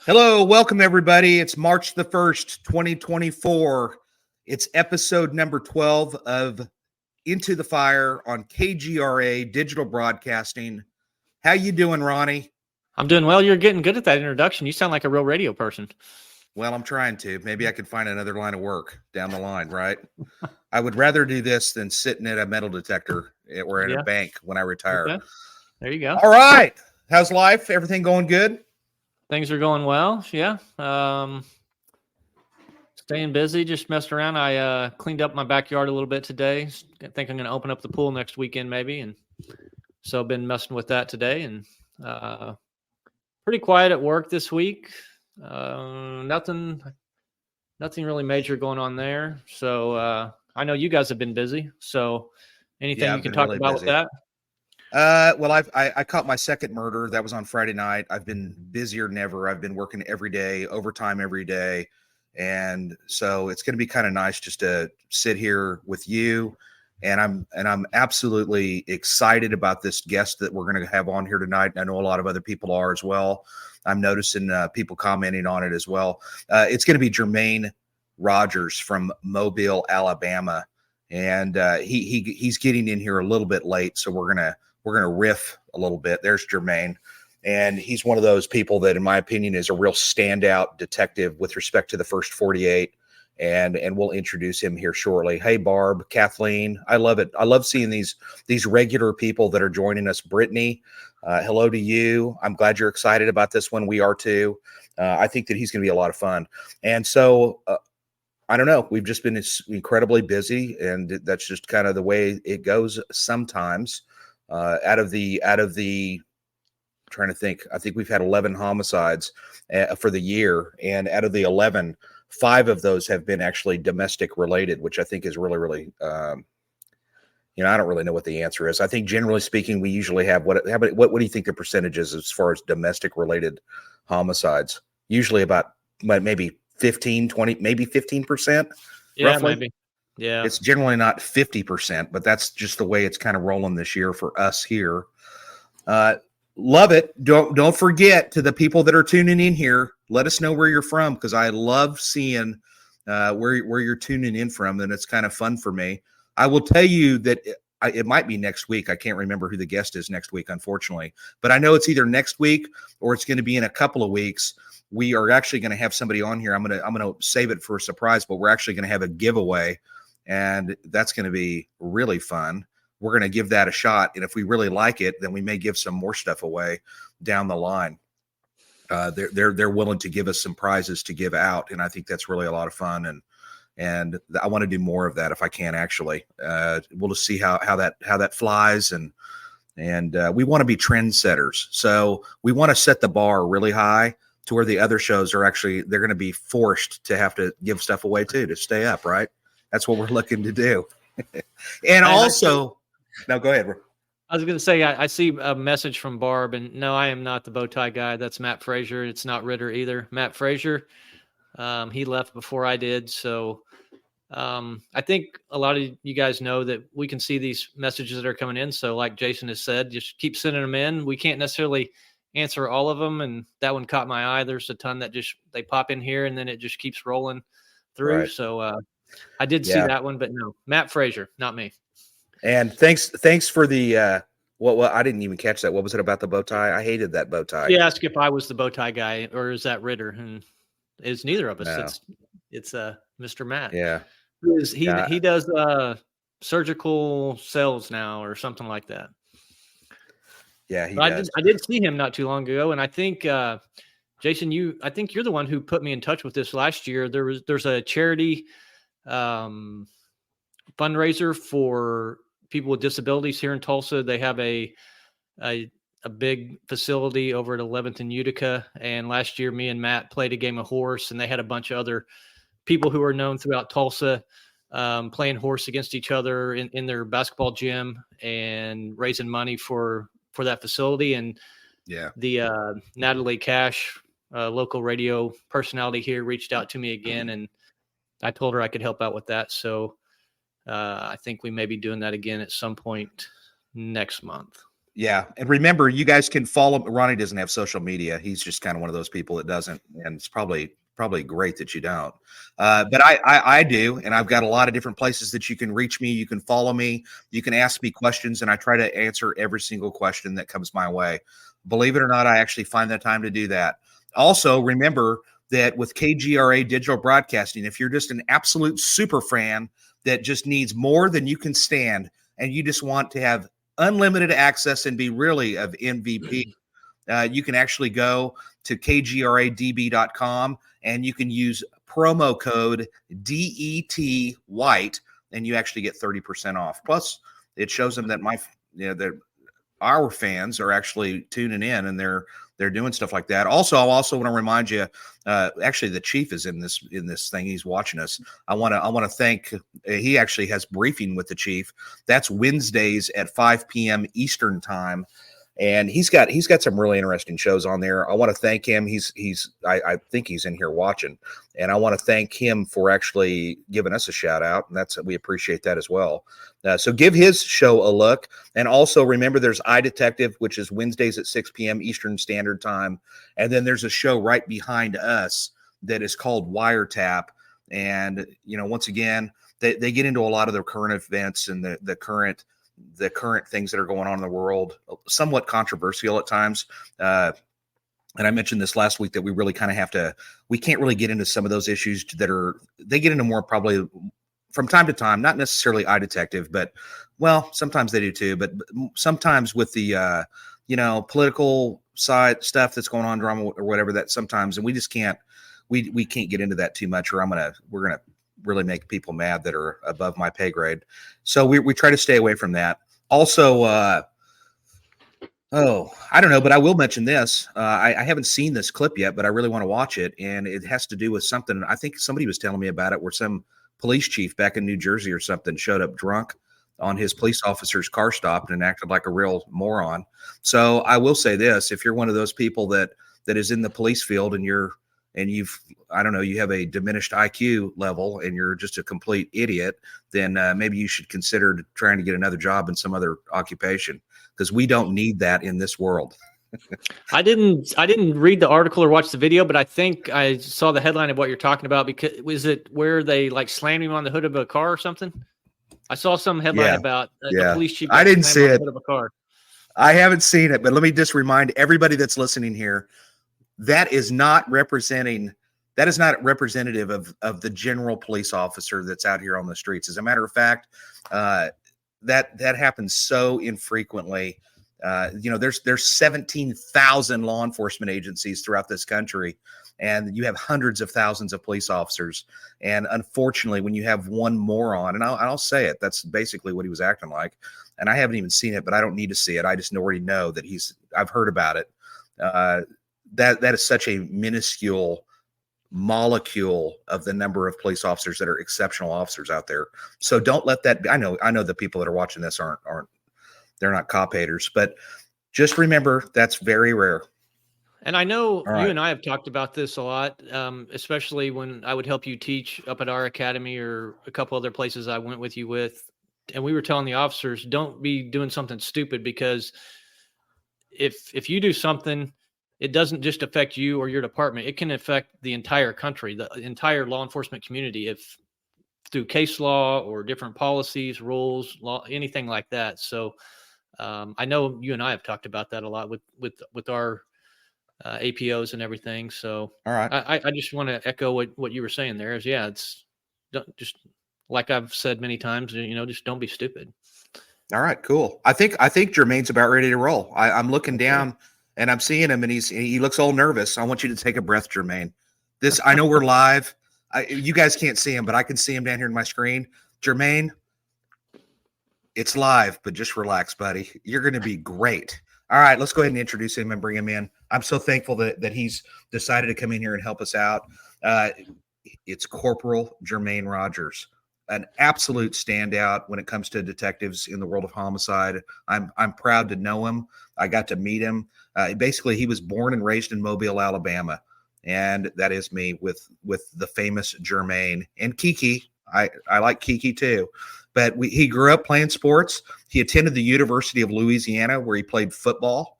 Hello, welcome everybody. It's March the 1st, 2024. It's episode number 12 of Into the Fire on KGRA Digital Broadcasting. How you doing, Ronnie? I'm doing well. You're getting good at that introduction. You sound like a real radio person. Well, I'm trying to. Maybe I could find another line of work down the line, right? I would rather do this than sitting at a metal detector or in a bank when I retire. Okay. There you go. All right. How's life? Everything going good? Things are going well. Yeah. Staying busy, just messed around. I cleaned up my backyard a little bit today. I think I'm going to open up the pool next weekend maybe. And so I've been messing with that today and pretty quiet at work this week. Nothing really major going on there. So I know you guys have been busy. So anything you can talk about with that? Well, I caught my second murder. That was on Friday night. I've been busier than ever. I've been working every day, overtime every day. And so it's going to be kind of nice just to sit here with you. And I'm absolutely excited about this guest that we're going to have on here tonight. I know a lot of other people are as well. I'm noticing people commenting on it as well. It's going to be Jermaine Rogers from Mobile, Alabama. And he's getting in here a little bit late. So we're going to riff a little bit. There's Jermaine. And he's one of those people that, in my opinion, is a real standout detective with respect to the first 48. And we'll introduce him here shortly. Hey, Barb, Kathleen, I love it. I love seeing these regular people that are joining us. Brittany, hello to you. I'm glad you're excited about this one. We are too. I think that he's going to be a lot of fun. And so I don't know. We've just been incredibly busy, and that's just kind of the way it goes sometimes. Out of the trying to think, I think we've had 11 homicides for the year, and out of the 11, 5 of those have been actually domestic related, which I think is really, really, I don't really know what the answer is. I think generally speaking, we usually have what do you think the percentage is as far as domestic related homicides? Usually about maybe 15, 20, maybe 15%. Yeah, roughly. maybe. Yeah. It's generally not 50%, but that's just the way it's kind of rolling this year for us here. Love it. Don't forget, to the people that are tuning in here, let us know where you're from, because I love seeing where you're tuning in from, and it's kind of fun for me. I will tell you that it might be next week. I can't remember who the guest is next week, unfortunately, but I know it's either next week or it's going to be in a couple of weeks. We are actually going to have somebody on here. I'm going to save it for a surprise, but we're actually going to have a giveaway, and that's going to be really fun. We're going to give that a shot. And if we really like it, then we may give some more stuff away down the line. They're willing to give us some prizes to give out. And I think that's really a lot of fun. And I want to do more of that if I can, actually. We'll just see how that flies. And we want to be trendsetters. So we want to set the bar really high to where the other shows are they're going to be forced to have to give stuff away too, to stay up, right? That's what we're looking to do. And also, no, go ahead. I was going to say, I see a message from Barb, and no, I am not the bow tie guy. That's Matt Frazier. It's not Ritter either. Matt Frazier, he left before I did. So I think a lot of you guys know that we can see these messages that are coming in. So like Jason has said, just keep sending them in. We can't necessarily answer all of them. And that one caught my eye. There's a ton that they pop in here, and then it just keeps rolling through. Right. So I did see that one, but no, Matt Frazier, not me. And thanks for the what I didn't even catch that. What was it about the bow tie? I hated that bow tie. Yeah, ask if I was the bow tie guy, or is that Ritter? And it's neither of us. No. It's Mr. Matt. Yeah. He does surgical cells now or something like that. Yeah, he does. I did see him not too long ago, and I think Jason, I think you're the one who put me in touch with this last year. There's a charity fundraiser for people with disabilities here in Tulsa. They have a big facility over at 11th and Utica. And last year, me and Matt played a game of horse, and they had a bunch of other people who are known throughout Tulsa playing horse against each other in their basketball gym and raising money for that facility. And the Natalie Cash, local radio personality here, reached out to me again, and I told her I could help out with that. So I think we may be doing that again at some point next month. Yeah. And remember, you guys can follow. Ronnie doesn't have social media. He's just kind of one of those people that doesn't. And it's probably great that you don't. But I do. And I've got a lot of different places that you can reach me. You can follow me. You can ask me questions. And I try to answer every single question that comes my way. Believe it or not, I actually find the time to do that. Also, remember that with KGRA Digital Broadcasting, if you're just an absolute super fan that just needs more than you can stand, and you just want to have unlimited access and be really of MVP, you can actually go to kgradb.com and you can use promo code DET White, and you actually get 30% off. Plus, it shows them that our fans are actually tuning in, and they're doing stuff like that. Also, I also want to remind you, actually the chief is in this thing. He's watching us. I want to thank, he actually has briefing with the chief. That's Wednesdays at 5 p.m. Eastern time. And he's got some really interesting shows on there. I want to thank him. I think he's in here watching, and I want to thank him for actually giving us a shout out, and we appreciate that as well. So give his show a look, and also remember there's iDetective, which is Wednesdays at 6 p.m. Eastern Standard Time, and then there's a show right behind us that is called Wiretap, and once again they get into a lot of the current events and the current things that are going on in the world, somewhat controversial at times. And I mentioned this last week that we really kind of we can't really get into some of those issues they get into more probably from time to time, not necessarily iDetective, but sometimes they do too, but sometimes with the, political side stuff that's going on, drama or whatever, that sometimes, and we just can't get into that too much, or we're going to really make people mad that are above my pay grade. So we try to stay away from that. Also, I don't know, but I will mention this. I haven't seen this clip yet, but I really want to watch it. And it has to do with something. I think somebody was telling me about it, where some police chief back in New Jersey or something showed up drunk on his police officer's car stop and acted like a real moron. So I will say this: if you're one of those people that is in the police field and you have a diminished IQ level and you're just a complete idiot, then maybe you should consider trying to get another job in some other occupation, because we don't need that in this world. I didn't read the article or watch the video, but I think I saw the headline of what you're talking about. Because was it where they slammed him on the hood of a car or something? I saw some headline about the police chief. I didn't see it. On the hood of a car. I haven't seen it, but let me just remind everybody that's listening here, that is not representative of the general police officer that's out here on the streets. As a matter of fact, that happens so infrequently. There's 17,000 law enforcement agencies throughout this country, and you have hundreds of thousands of police officers. And unfortunately, when you have one moron, and I'll say it, that's basically what he was acting like. And I haven't even seen it, but I don't need to see it. I just already know that I've heard about it. That is such a minuscule molecule of the number of police officers that are exceptional officers out there. So don't let that be. I know the people that are watching this aren't they're not cop haters, but just remember that's very rare. And I know you and I have talked about this a lot, especially when I would help you teach up at our academy or a couple other places I went with you with. And we were telling the officers, don't be doing something stupid, because if you do something, it doesn't just affect you or your department. It can affect the entire country, the entire law enforcement community, if through case law or different policies, rules, law, anything like that. So I know you and I have talked about that a lot with our APOs and everything. So all right, I just want to echo what you were saying there. Is it's just like I've said many times, just don't be stupid. All right, cool. I think Jermaine's about ready to roll. I'm looking down and I'm seeing him, and he looks all nervous. I want you to take a breath, Jermaine. I know we're live. You guys can't see him, but I can see him down here in my screen. Jermaine, it's live, but just relax, buddy. You're going to be great. All right, let's go ahead and introduce him and bring him in. I'm so thankful that he's decided to come in here and help us out. It's Corporal Jermaine Rogers, an absolute standout when it comes to detectives in the world of homicide. I'm proud to know him. I got to meet him. Basically, he was born and raised in Mobile, Alabama, and that is me with the famous Jermaine and Kiki. I like Kiki too, but he grew up playing sports. He attended the University of Louisiana, where he played football,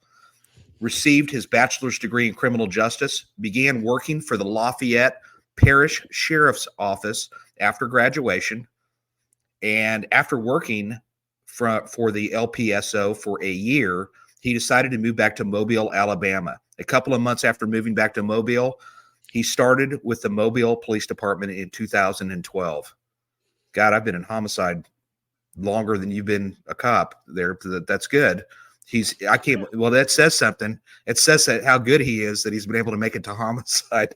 received his bachelor's degree in criminal justice, began working for the Lafayette Parish Sheriff's Office after graduation. And after working for the LPSO for a year, he decided to move back to Mobile, Alabama. A couple of months after moving back to Mobile, he started with the Mobile Police Department in 2012. God, I've been in homicide longer than you've been a cop there. That's good. Well, that says something. It says that how good he is that he's been able to make it to homicide.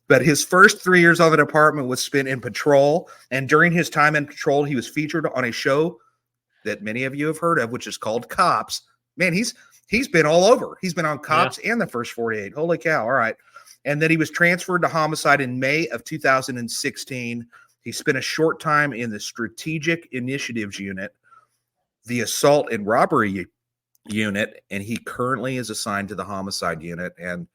But his first 3 years on the department was spent in patrol. And during his time in patrol, he was featured on a show that many of you have heard of, which is called Cops. Man, he's been all over. He's been on Cops and the First 48. Holy cow. All right. And then he was transferred to homicide in May of 2016. He spent a short time in the Strategic Initiatives Unit, the Assault and Robbery Unit, and he currently is assigned to the Homicide Unit. And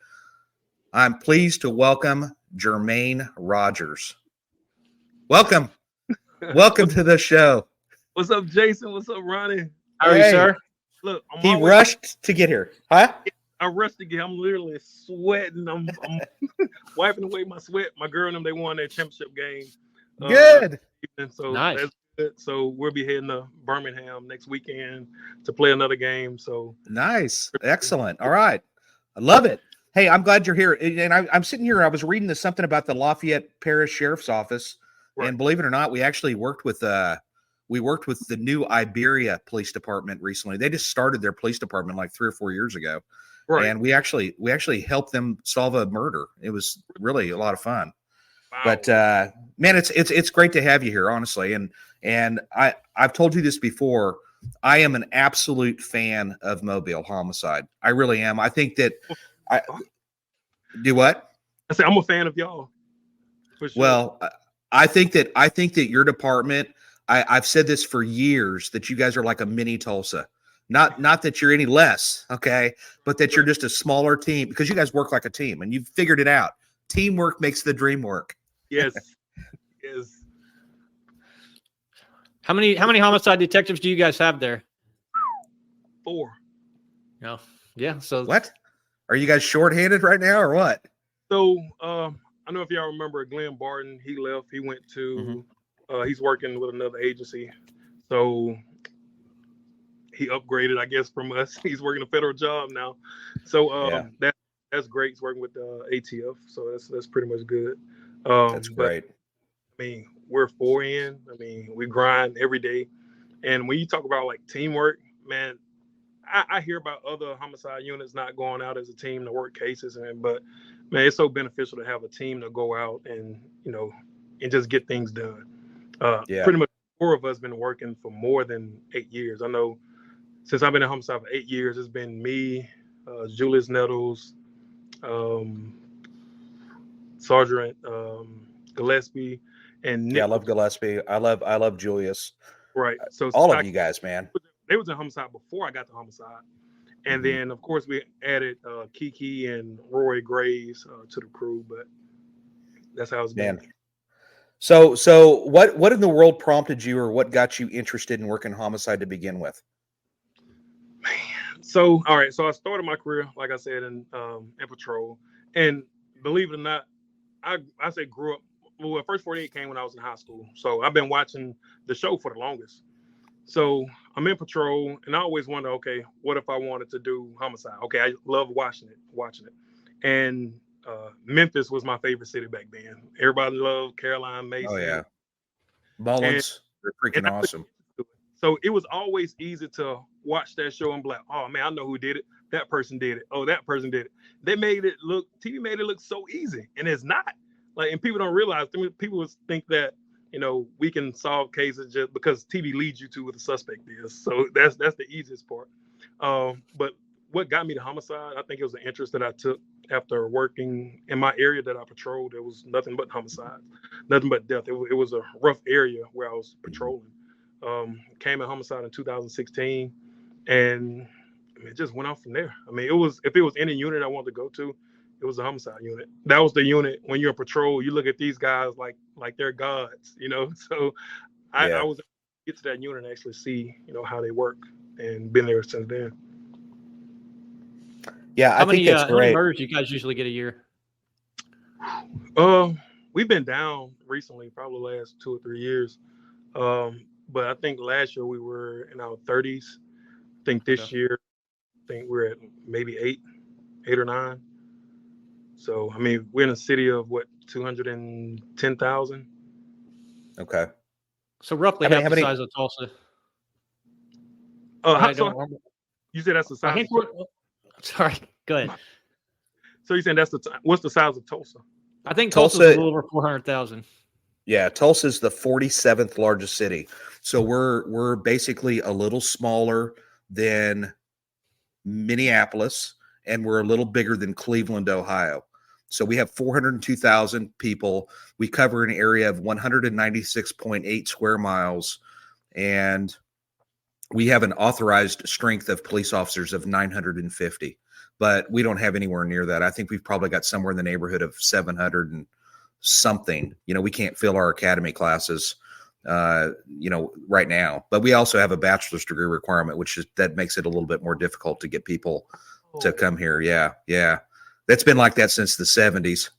I'm pleased to welcome Jermaine Rogers. Welcome. Welcome to the show. What's up, Jason? What's up, Ronnie? How are you, sir? Look, he rushed to get here. Huh? I rushed to get. I'm literally sweating. I'm wiping away my sweat. My girl and them, they won their championship game. Good. And so nice. That's good. So we'll be heading to Birmingham next weekend to play another game. So nice. Excellent. All right. I love it. Hey, I'm glad you're here. And I'm sitting here. I was reading something about the Lafayette Parish Sheriff's Office. Right. And believe it or not, we actually worked with the new Iberia Police Department recently. They just started their police department like 3 or 4 years ago. Right. And we actually helped them solve a murder. It was really a lot of fun. Wow. But man, it's great to have you here, honestly. And I've told you this before. I am an absolute fan of Mobile Homicide. I really am. I think that I do what? I say I'm a fan of y'all. For sure. Well, I think that your department, I've said this for years, that you guys are like a mini Tulsa. Not that you're any less, okay, but that you're just a smaller team, because you guys work like a team and you've figured it out. Teamwork makes the dream work. Yes. Yes. How many homicide detectives do you guys have there? 4. No. Yeah. So what? Are you guys shorthanded right now or what? So I don't know if y'all remember Glenn Barton. He left. He went to he's working with another agency. So he upgraded, I guess, from us. He's working a federal job now. So that's great. He's working with ATF. So that's pretty much good. That's great. I mean, we're 4 in. I mean, we grind every day. And when you talk about like teamwork, man, I hear about other homicide units not going out as a team to work cases, but man, it's so beneficial to have a team to go out and and just get things done. Pretty much 4 of us been working for more than 8 years. I know since I've been in homicide for 8 years, it's been me, Julius Nettles, Sergeant Gillespie, and Nick. Yeah, I love Gillespie. I love Julius. Right. So all of you guys, man. They was in homicide before I got to homicide. And then, of course, we added Kiki and Roy Graves to the crew, but that's how it's been. So what in the world prompted you, or what got you interested in working homicide to begin with? Man, so all right, so I started my career, like I said, in patrol, and believe it or not, I say grew up. Well, First 48 came when I was in high school, so I've been watching the show for the longest. So I'm in patrol, and I always wonder, okay, what if I wanted to do homicide? Okay, I love watching it, and Memphis was my favorite city back then. Everybody loved Caroline Mason. Oh yeah, Mullins, they're freaking awesome. So it was always easy to watch that show and be like, oh man, I know who did it. That person did it. Oh, that person did it. TV made it look so easy, and it's not. Like, and people don't realize. People think that we can solve cases just because TV leads you to what the suspect is. So that's the easiest part. But what got me to homicide, I think it was the interest that I took after working in my area that I patrolled. There was nothing but homicide, nothing but death. It was a rough area where I was patrolling. Came in homicide in 2016, and it just went off from there. I mean, if it was any unit I wanted to go to, it was the homicide unit. That was the unit. When you're in patrol, you look at these guys like they're gods, So I was get to that unit and actually see, how they work, and been there since then. Yeah, I think that's how many great. murders do you guys usually get a year? We've been down recently, probably the last 2 or 3 years. But I think last year we were in our 30s. I think this year, we're at maybe 8 or 9. So, I mean, we're in a city of 210,000. Okay. So roughly half the size of Tulsa. You said that's the size. I think sorry, go ahead. So you saying what's the size of Tulsa? I think Tulsa's a little over 400,000. Yeah, Tulsa's the 47th largest city. So we're basically a little smaller than Minneapolis, and we're a little bigger than Cleveland, Ohio. So we have 402,000 people. We cover an area of 196.8 square miles, and we have an authorized strength of police officers of 950. But we don't have anywhere near that. I think we've probably got somewhere in the neighborhood of 700 and something. We can't fill our academy classes, right now. But we also have a bachelor's degree requirement, that makes it a little bit more difficult to get people to come here. Yeah. That's been like that since the 70s.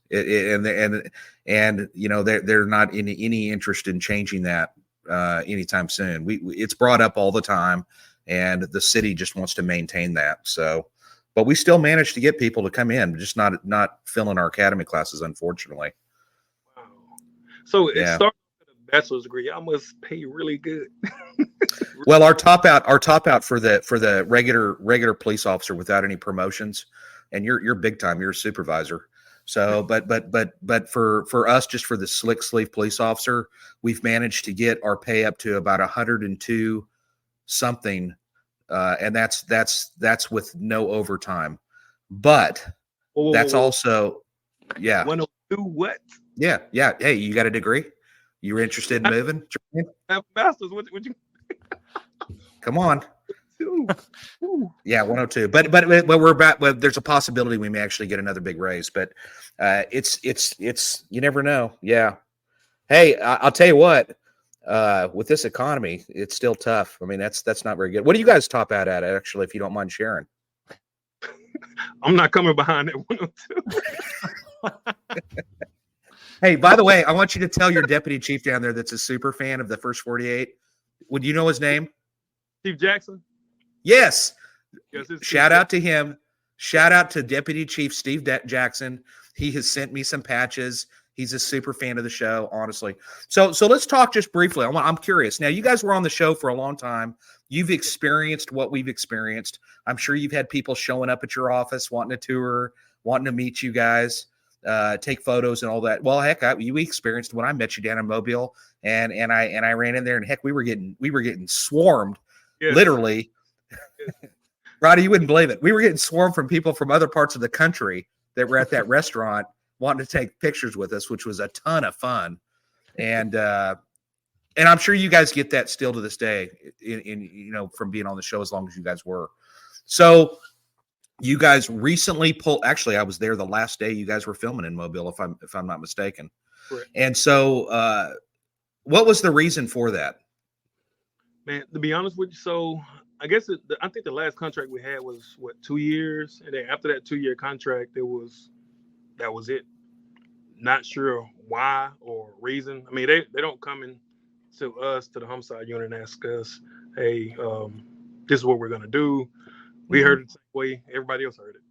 They're not in any interest in changing that anytime soon. It's brought up all the time, and the city just wants to maintain that. So, but we still manage to get people to come in, just not filling our academy classes, unfortunately. Wow. So it started with a bachelor's degree. I must pay really good. Well, our top out for the regular police officer without any promotions, and you're big time. You're a supervisor. So, but for us, just for the slick sleeve police officer, we've managed to get our pay up to about 102 something. And that's with no overtime, but that's also, yeah. 102 what? Yeah. Hey, you got a degree? You were interested in moving? I have masters. What you? Come on. Yeah, 102. But we're about. Well, there's a possibility we may actually get another big raise, but it's you never know. Yeah. Hey, I'll tell you what. With this economy, it's still tough. I mean, that's not very good. What do you guys top out at, actually, if you don't mind sharing? I'm not coming behind that 102. Hey, by the way, I want you to tell your deputy chief down there that's a super fan of the First 48. Would you know his name? Steve Jackson? Yes. Shout out to him. Shout out to Deputy Chief Steve Jackson. He has sent me some patches. He's a super fan of the show, honestly. So let's talk just briefly. I'm curious. Now, you guys were on the show for a long time. You've experienced what we've experienced. I'm sure you've had people showing up at your office, wanting a tour, wanting to meet you guys, take photos and all that. Well, heck, we experienced when I met you down in Mobile, and I ran in there, and heck, we were getting swarmed, yes. Literally. Yes. Roddy, you wouldn't believe it. We were getting swarmed from people from other parts of the country that were at that restaurant wanting to take pictures with us, which was a ton of fun. And I'm sure you guys get that still to this day from being on the show as long as you guys were. So you guys recently actually, I was there the last day you guys were filming in Mobile, if I'm not mistaken. Correct. And so what was the reason for that? Man, to be honest with you, so I guess I think the last contract we had was 2 years, and then after that 2-year contract, that was it. Not sure why or reason. I mean, they don't come in to us, to the homicide unit, and ask us, hey, this is what we're gonna do. We heard it the same way everybody else heard it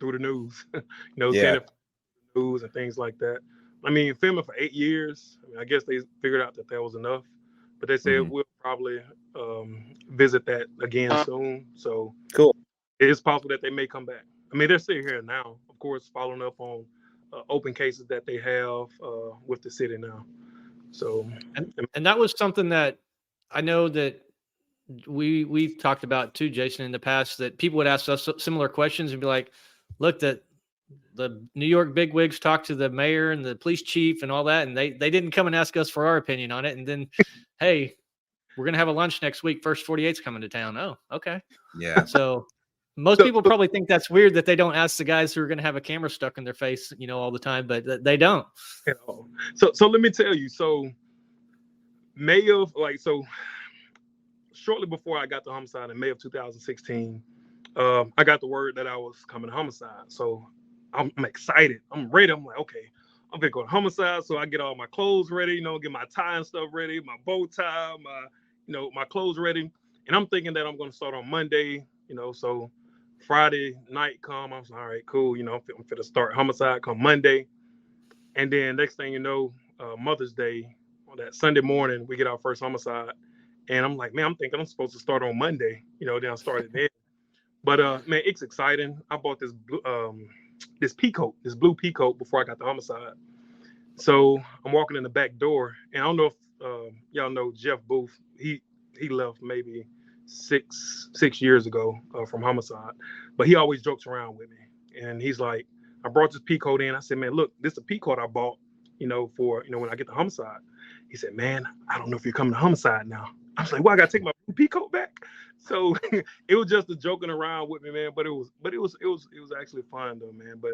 through the news, seeing it news and things like that. I mean, filming for 8 years. I mean, I guess they figured out that was enough, but they said we'll probably visit that again soon. So cool. It is possible that they may come back. I mean, they're still here now, of course, following up on open cases that they have with the city now. So, and that was something that I know that we've talked about too, Jason, in the past, that people would ask us similar questions and be like, look, that the New York bigwigs talked to the mayor and the police chief and all that, and they didn't come and ask us for our opinion on it. And then, hey, we're going to have a lunch next week. First 48's coming to town. Oh, okay. Yeah. So most people probably think that's weird that they don't ask the guys who are going to have a camera stuck in their face, all the time, but they don't. So let me tell you. So May of shortly before I got the homicide in May of 2016, I got the word that I was coming to homicide. So I'm excited. I'm ready. I'm like, okay, I'm gonna go to homicide. So I get all my clothes ready, get my tie and stuff ready, my bow tie, my clothes ready. And I'm thinking that I'm gonna start on Monday, so Friday night come. I was like, all right, cool. I'm fit to start homicide come Monday. And then next thing you know, Mother's Day, on that Sunday morning, we get our first homicide. And I'm like, man, I'm thinking I'm supposed to start on Monday. Then I started then. But man, it's exciting. I bought this blue, this blue pea coat before I got the homicide. So I'm walking in the back door, and I don't know if y'all know Jeff Booth. He left maybe six years ago from homicide, but he always jokes around with me. And he's like, I brought this pea coat in. I said, man, look, this is a pea coat I bought, for when I get the homicide. He said, man, I don't know if you're coming to homicide now. I was like, well, I gotta take my pea coat back. So it was just a joking around with me, man. But it was actually fun though, man. But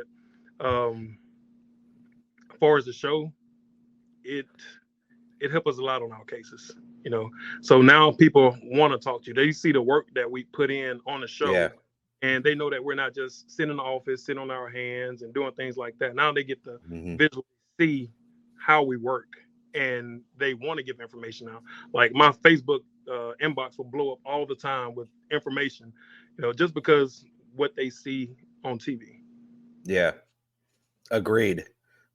as far as the show, it helped us a lot on our cases, So now people want to talk to you. They see the work that we put in on the show. Yeah. And they know that we're not just sitting in the office, sitting on our hands and doing things like that. Now they get to visually see how we work, and they want to give information out. Like my Facebook inbox will blow up all the time with information, just because what they see on TV. Yeah. Agreed.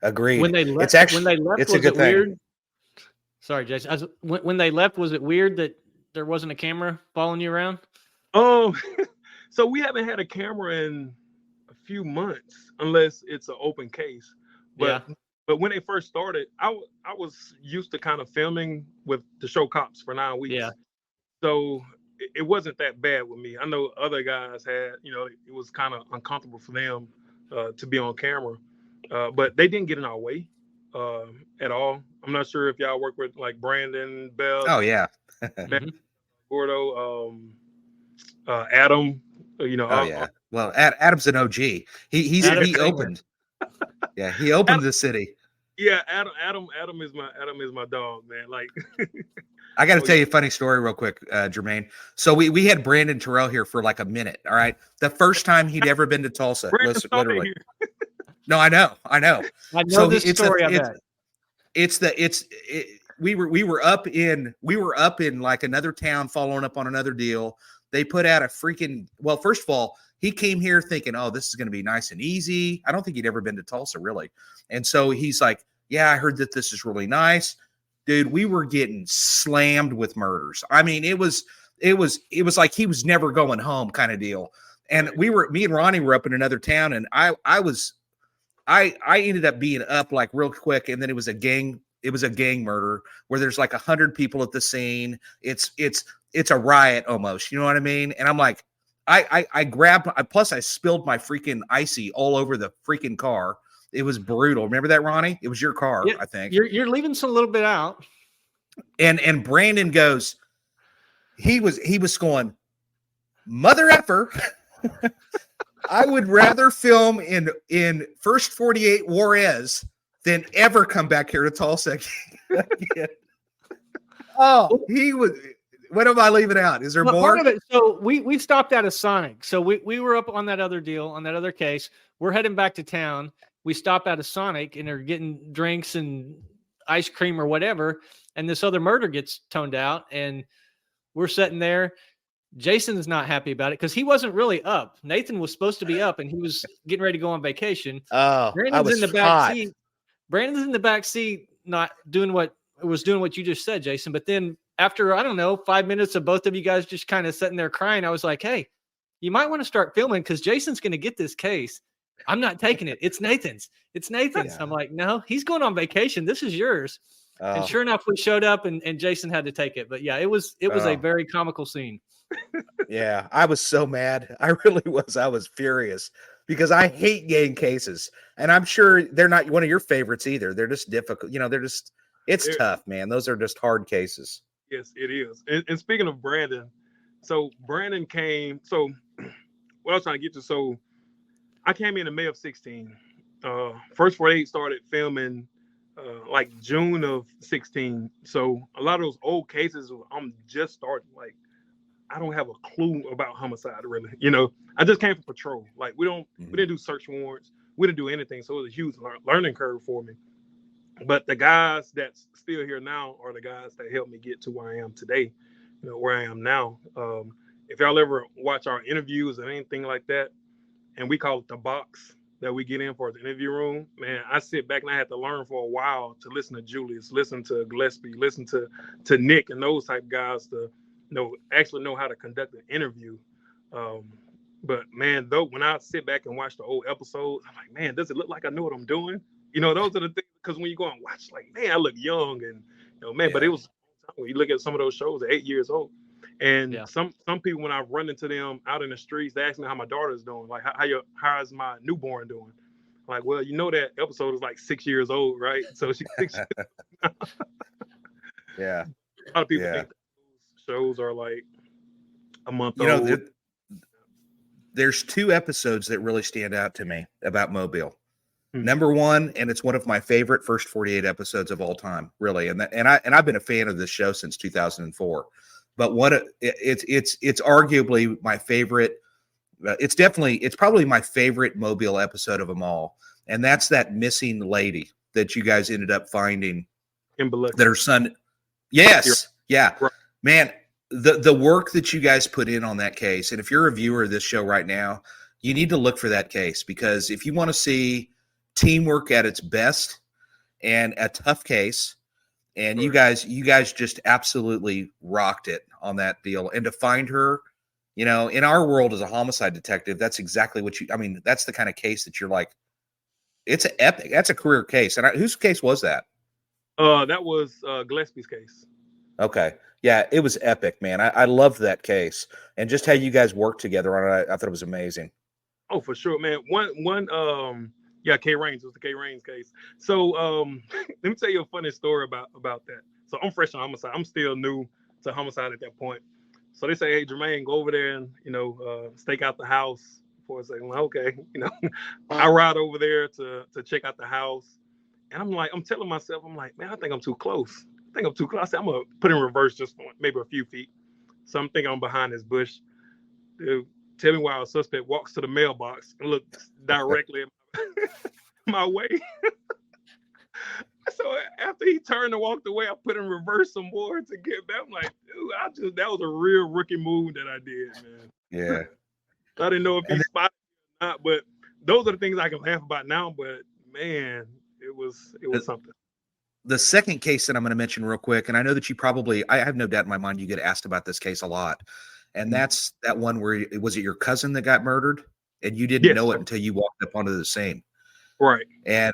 When they left, it's was a good it thing. weird? Sorry, Jason. When they left, was it weird that there wasn't a camera following you around? Oh, so we haven't had a camera in a few months, unless it's an open case. But when they first started, I was used to kind of filming with the show Cops for 9 weeks. Yeah. So it wasn't that bad with me. I know other guys had, it was kind of uncomfortable for them to be on camera, but they didn't get in our way at all. I'm not sure if y'all work with like Brandon Bell. Oh yeah. Gordo, Adam. Oh yeah. Well, Adam's an OG. He opened. Yeah, he opened the city. Yeah, Adam is my dog, man. Like, I got to tell you a funny story real quick, Jermaine. So we had Brandon Terrell here for like a minute. All right, the first time he'd ever been to Tulsa. Literally. No, I know. I know this story. We were up in like another town following up on another deal. They put out first of all, he came here thinking, oh, this is going to be nice and easy. I don't think he'd ever been to Tulsa really. And so he's like, yeah, I heard that this is really nice. Dude, we were getting slammed with murders. I mean, it was like he was never going home kind of deal. And me and Ronnie were up in another town, and I ended up being up like real quick. And then it was a gang murder where there's like 100 people at the scene. It's a riot almost, you know what I mean? And I'm like, plus I spilled my freaking icy all over the freaking car. It was brutal. Remember that, Ronnie? It was your car, yeah, I think. You're leaving some little bit out. And Brandon goes, he was going, mother effer. I would rather film in First 48 Juarez than ever come back here to Tulsa again. Oh, he was. What am I leaving out? Is there more? Part of it. So we stopped at a Sonic. So we were up on that other deal, on that other case. We're heading back to town. We stop at a Sonic and they're getting drinks and ice cream or whatever. And this other murder gets toned out, and we're sitting there. Jason's not happy about it because he wasn't really up. Nathan was supposed to be up, and he was getting ready to go on vacation. Oh, Brandon's in the back seat. Brandon's in the back seat, not doing what you just said, Jason. But then after, I don't know, 5 minutes of both of you guys just kind of sitting there crying, I was like, hey, you might want to start filming because Jason's going to get this case. I'm not taking it. It's Nathan's. Yeah. I'm like, no, he's going on vacation. This is yours. And sure enough, we showed up and Jason had to take it. But yeah, it was a very comical scene. Yeah, I was so mad. I really was. I was furious because I hate gang cases. And I'm sure they're not one of your favorites either. They're just difficult. It's tough, man. Those are just hard cases. Yes, it is. And speaking of Brandon, so Brandon came. So what I was trying to get to, so I came in May of 16. First 48 started filming like June of 16. So a lot of those old cases, I'm just starting. Like, I don't have a clue about homicide, really. I just came from patrol. Like, we didn't do search warrants. We didn't do anything. So it was a huge learning curve for me. But the guys that's still here now are the guys that helped me get to where I am today, where I am now. If y'all ever watch our interviews or anything like that, and we call it the box that we get in for the interview room, man, I sit back and I had to learn for a while to listen to Julius, listen to Gillespie, listen to Nick and those type guys to actually know how to conduct an interview. But man, though, when I sit back and watch the old episodes, I'm like, man, does it look like I know what I'm doing? Those are the things, because when you go and watch, like, man, I look young, and man, but it was when you look at some of those shows, they're 8 years old. And some people, when I run into them out in the streets, they ask me how my daughter's doing, like how's my newborn doing? Like, well, that episode is like 6 years old, right? So she's 6 years. Yeah. A lot of people think those shows are like a month old. There's 2 episodes that really stand out to me about Mobile. Number one, and it's one of my favorite first 48 episodes of all time, really. And I've been a fan of this show since 2004. But it's arguably my favorite. It's probably my favorite Mobile episode of them all. And that's that missing lady that you guys ended up finding. That her son. Yes. Yeah. Right. Man, the work that you guys put in on that case. And if you're a viewer of this show right now, you need to look for that case, because if you want to see teamwork at its best and a tough case, and you guys just absolutely rocked it on that deal. And to find her, in our world as a homicide detective, that's exactly what that's the kind of case that you're like, it's an epic. That's a career case. And whose case was that? That was Gillespie's case. Okay. Yeah, it was epic, man. I loved that case, and just how you guys worked together on it. I thought it was amazing. Oh, for sure, man. K. Raines was the K. Raines case. So let me tell you a funny story about that. So I'm fresh on homicide. I'm still new to homicide at that point. So they say, hey, Jermaine, go over there and, stake out the house for a second. Like, okay, I ride over there to check out the house. And I'm telling myself, I'm like, man, I think I'm too close. I said, I'm going to put in reverse just maybe a few feet. So I'm thinking I'm behind this bush. Dude, tell me why a suspect walks to the mailbox and looks directly my way. So after he turned and walked away, I put in reverse some more to get back. I'm like, dude, that was a real rookie move that I did, man. Yeah. I didn't know if he spotted me or not, but those are the things I can laugh about now. But man, it was something. The second case that I'm going to mention real quick, and I know that I have no doubt in my mind you get asked about this case a lot, and that's that one where, was it your cousin that got murdered, and you didn't know it until you walked up onto the scene, right? And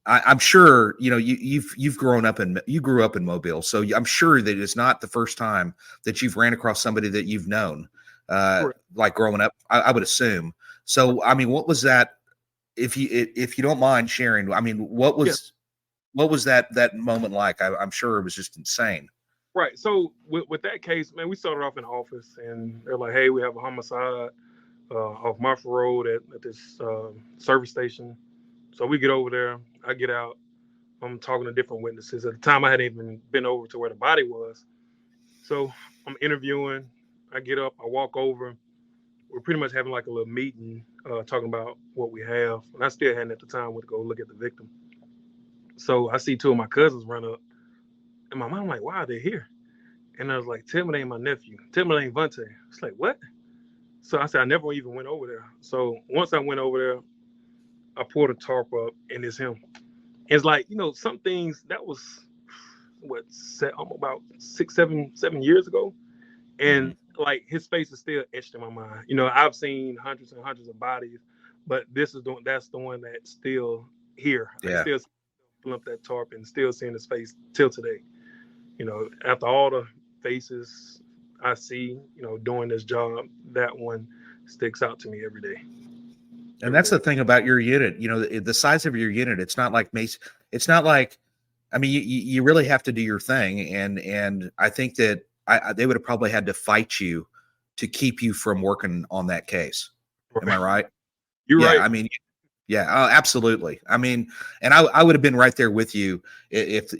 I'm sure you grew up in Mobile, so I'm sure that it's not the first time that you've ran across somebody that you've known, like growing up. I would assume. So I mean, what was that? If you don't mind sharing, I mean, what was that moment like? I'm sure it was just insane. Right. So with that case, man, we started off in the office, and they're like, hey, we have a homicide off Murphy Road at this service station. So we get over there. I get out. I'm talking to different witnesses. At the time, I hadn't even been over to where the body was. So I'm interviewing. I get up. I walk over. We're pretty much having like a little meeting, talking about what we have. And I still hadn't at the time went to go look at the victim. So I see 2 of my cousins run up. And my mom, like, why are they here? And I was like, tell me they ain't my nephew. Tell me they ain't Vontae. It's like, what? So I said, I never even went over there. So once I went over there, I pulled a tarp up, and it's him. It's like, some things that was about 7 years ago. And like his face is still etched in my mind. I've seen hundreds and hundreds of bodies, but that's the one that's still here. Yeah. I still pull up that tarp and still seeing his face till today. After all the faces I see, doing this job, that one sticks out to me every day. And that's the thing about your unit, the size of your unit. It's not like Mace. It's not like, I mean, you really have to do your thing. And I think that they would have probably had to fight you to keep you from working on that case. Am I right? You're right. I mean, Yeah, absolutely. I mean, and I would have been right there with you if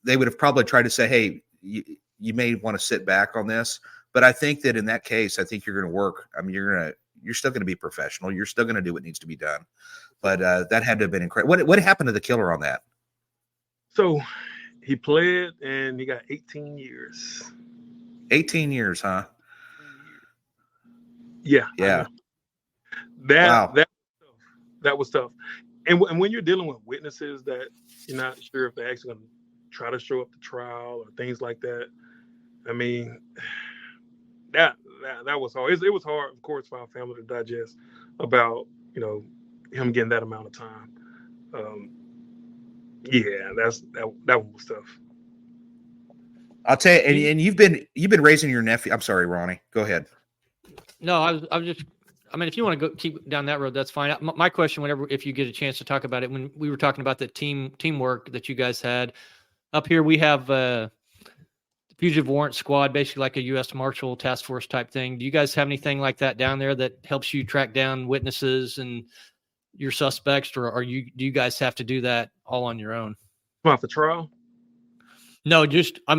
they would have probably tried to say, hey, you may want to sit back on this. But I think that in that case, I think you're going to work. I mean, you're still going to be professional. You're still going to do what needs to be done. But that had to have been incredible. What happened to the killer on that? So he pled and he got 18 years. 18 years, huh? Yeah. Yeah. That was tough. And when you're dealing with witnesses that you're not sure if they're actually going to try to show up to trial or things like that, I mean, that was hard. It was hard, of course, for our family to digest about him getting that amount of time. Yeah, that one was tough. I'll tell you, and you've been raising your nephew. I'm sorry, Ronnie. Go ahead. No, I was just. I mean, if you want to go keep down that road, that's fine. My question, if you get a chance to talk about it, when we were talking about the teamwork that you guys had up here, we have the Fugitive Warrant Squad, basically like a U.S. Marshal task force type thing. Do you guys have anything like that down there that helps you track down witnesses and your suspects, or do you guys have to do that all on your own? About the trial? No,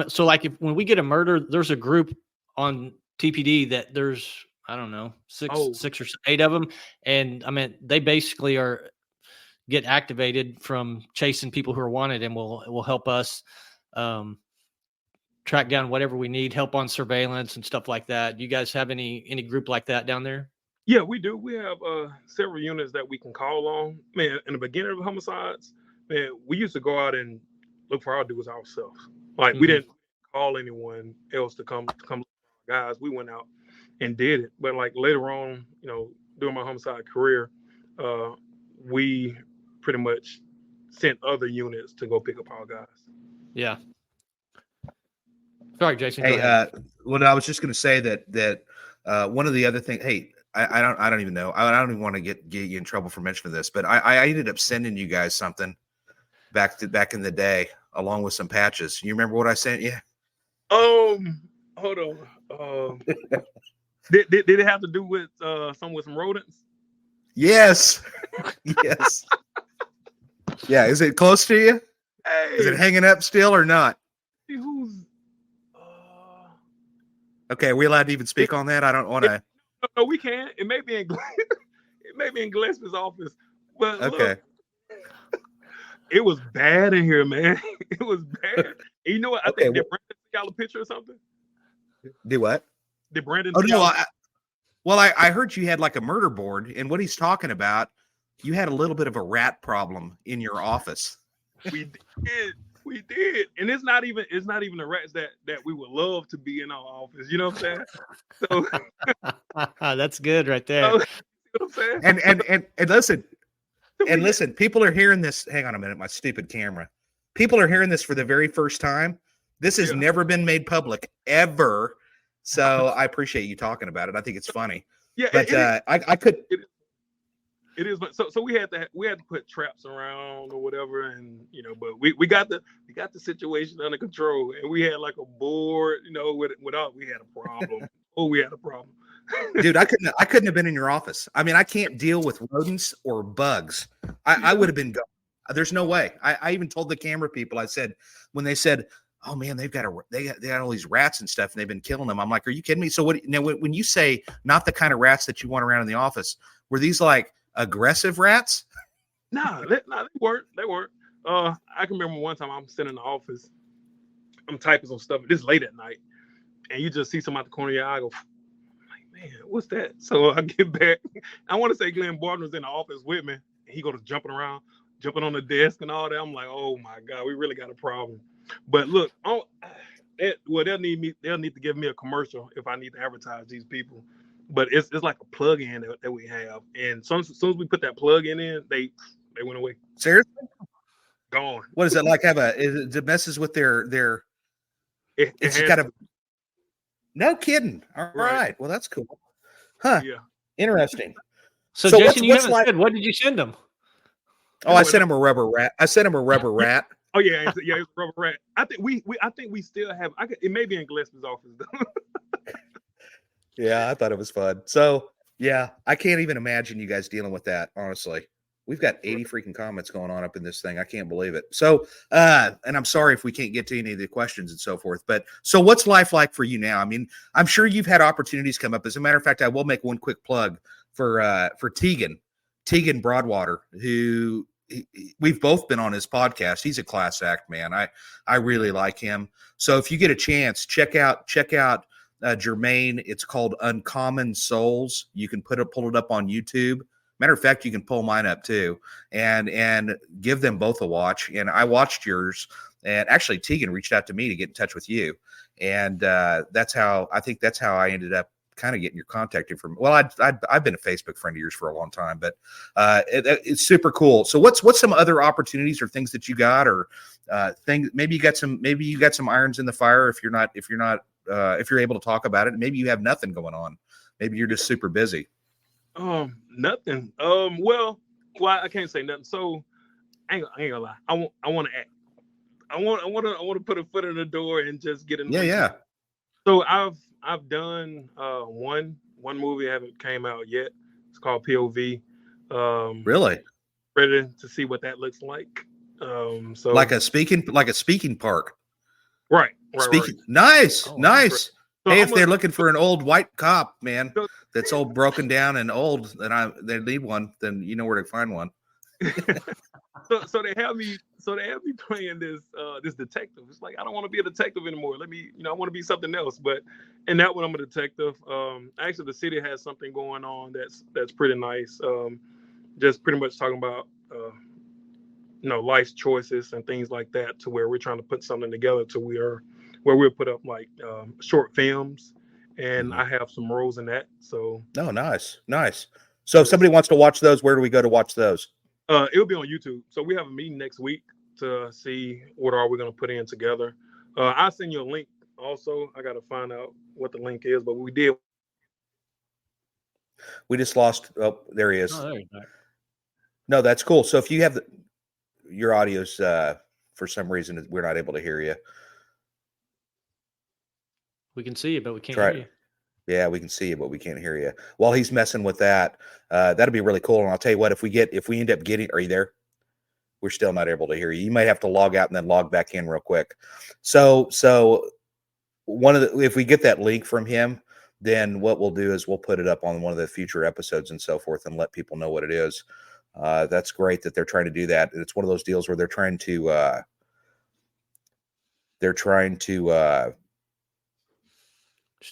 so like when we get a murder, there's a group on TPD that there's, I don't know, six or 8 of them. And I mean, they basically get activated from chasing people who are wanted and will help us track down whatever we need, help on surveillance and stuff like that. Do you guys have any group like that down there? Yeah, we do. We have several units that we can call on. Man, in the beginning of homicides, man, we used to go out and look for our dudes ourselves. Like we didn't call anyone else to come guys. We went out and did it. But like later on, during my homicide career, we pretty much sent other units to go pick up our guys. Yeah. Sorry, Jason. Hey, well, I was just going to say that one of the other things. Hey, I don't even know. I don't even want to get you in trouble for mentioning this, but I ended up sending you guys something back in the day, along with some patches. You remember what I sent you? Hold on. Did it have to do with some rodents? Yes. Yes. Yeah. Is it close to you? Hey. Is it hanging up still or not? Who's? Okay, are we allowed to even speak on that? I don't want to. No, we can. It may be in Gillespie's office, but okay. Look, it was bad in here, man. It was bad. And you know what? I think did Brandon see y'all a picture or something? Do what? Did Brandon? Oh no! I heard you had like a murder board, and what he's talking about, you had a little bit of a rat problem in your office. We did, and it's not even the rats that we would love to be in our office. You know what I'm saying? So that's good right there. You know what I'm saying? And listen, people are hearing this. Hang on a minute, my stupid camera. People are hearing this for the very first time. This has never been made public ever. So I appreciate you talking about it. I think it's funny. Yeah, but I could. It is, but so we had to put traps around or whatever, and but we got the situation under control, and we had like a board, without we had a problem. We had a problem. Dude, I couldn't have been in your office. I mean, I can't deal with rodents or bugs. I would have been gone. There's no way. I even told the camera people. I said when they said, "Oh man, they got all these rats and stuff, and they've been killing them." I'm like, "Are you kidding me?" So when you say not the kind of rats that you want around in the office, were these like aggressive rats? Nah, they weren't. I can remember one time I'm sitting in the office, I'm typing some stuff. This late at night, and you just see something out the corner of your eye. I go, man, what's that? So I get back. I want to say Glenn Barton was in the office with me. And he go to jumping around, jumping on the desk and all that. I'm like, oh my God, we really got a problem. But look, they'll need to give me a commercial if I need to advertise these people. But it's like a plug-in that we have, and as soon as we put that plug-in in, they went away. Seriously? Gone. What does it like? It messes with their. It's got a. No kidding. All right. Well, that's cool. Huh? Yeah. Interesting. So Jason, you haven't said what did you send them? Oh, I sent him a rubber rat. Rat. Oh yeah, it's a rubber rat. I think we still have. It may be in Gillespie's office though. Yeah, I thought it was fun. So yeah, I can't even imagine you guys dealing with that, honestly. We've got 80 freaking comments going on up in this thing. I can't believe it. So, and I'm sorry if we can't get to any of the questions and so forth, but so what's life like for you now? I mean, I'm sure you've had opportunities come up. As a matter of fact, I will make one quick plug for Tegan Broadwater, who we've both been on his podcast. He's a class act, man. I really like him. So if you get a chance, check out Jermaine. It's called Uncommon Souls. You can pull it up on YouTube. Matter of fact, you can pull mine up too, and give them both a watch. And I watched yours, and actually Tegan reached out to me to get in touch with you, and that's how I ended up kind of getting your contact information. Well, I've been a Facebook friend of yours for a long time, but it's super cool. So what's some other opportunities or things that you got, or things maybe you got some irons in the fire if you're able to talk about it. Maybe you have nothing going on. Maybe you're just super busy. Nothing. Well, I can't say nothing. So I ain't gonna lie. I want to act. I want to put a foot in the door and just get in. Yeah. So I've done one movie. I haven't came out yet. It's called POV. Really? Ready to see what that looks like. So like a speaking park. Right. Speaking. Nice. Nice. So hey, if they're looking for an old white cop, man, that's all broken down and old, and they need one, then you know where to find one. so they have me playing this detective. It's like I don't want to be a detective anymore. I want to be something else. But in that one, I'm a detective. Actually, the city has something going on that's pretty nice. Just pretty much talking about life's choices and things like that, to where we're trying to put something together to where we'll put up like short films, and I have some roles in that. So nice. So if somebody wants to watch those, where do we go to watch those? It'll be on YouTube. So we have a meeting next week to see what are we going to put in together. I'll send you a link also. I got to find out what the link is, but we just lost. Oh, there he is. Oh, there you go. No, that's cool. So if you have your audio's for some reason we're not able to hear you. We can see you, but we can't hear you. Yeah, we can see you, but we can't hear you. While he's messing with that, that'd be really cool. And I'll tell you what, if we end up getting, are you there? We're still not able to hear you. You might have to log out and then log back in real quick. So if we get that link from him, then what we'll do is we'll put it up on one of the future episodes and so forth, and let people know what it is. That's great that they're trying to do that. It's one of those deals where they're trying to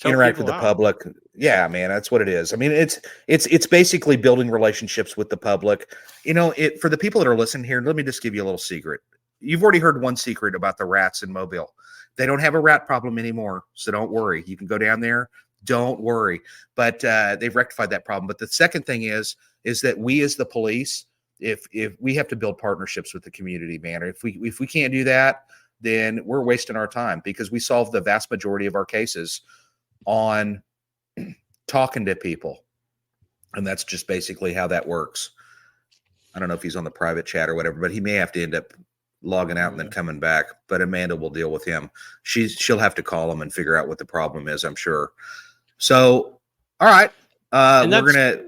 interact with the public. Yeah, man, that's what it is. I mean, it's basically building relationships with the public. For the people that are listening here, let me just give you a little secret. You've already heard one secret about the rats in Mobile. They don't have a rat problem anymore, so don't worry. You can go down there. Don't worry. But they've rectified that problem. But the second thing is that we as the police, if we have to build partnerships with the community, man. If we can't do that, then we're wasting our time, because we solve the vast majority of our cases on talking to people. And that's just basically how that works. I don't know if he's on the private chat or whatever, but he may have to end up logging out and then coming back. But Amanda will deal with him. She'll have to call him and figure out what the problem is, I'm sure. So, all right. We're going to...